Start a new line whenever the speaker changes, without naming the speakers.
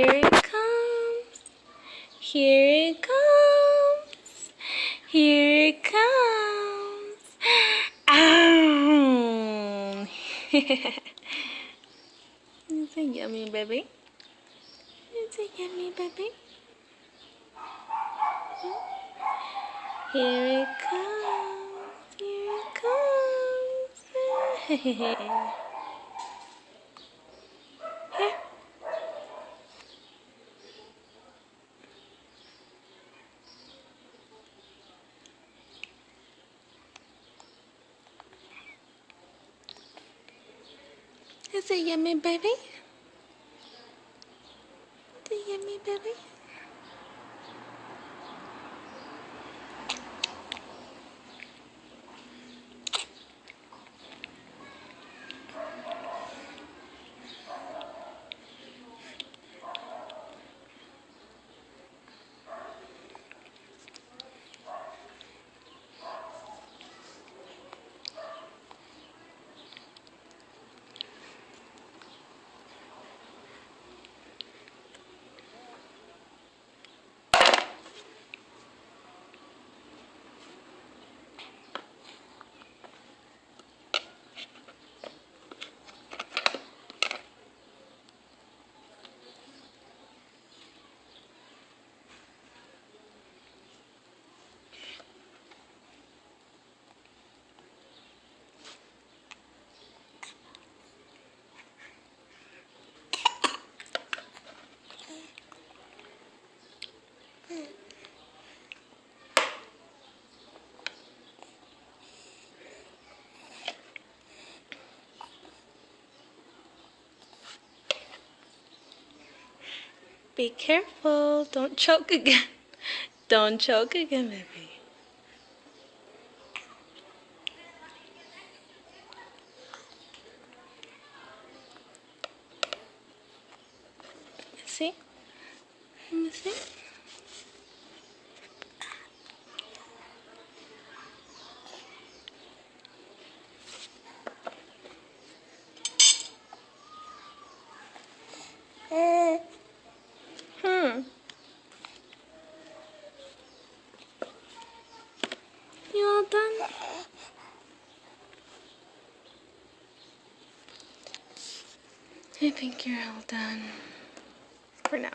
Here it comes. Here it comes. Here it comes. Ow! It's a yummy baby. It's a yummy baby. Here it comes. Here it comes. Here. Is it yummy, baby? Is it yummy, baby? Be careful. Don't choke again. Don't choke again, baby. See? Let me see. You all done? I think you're all done for now.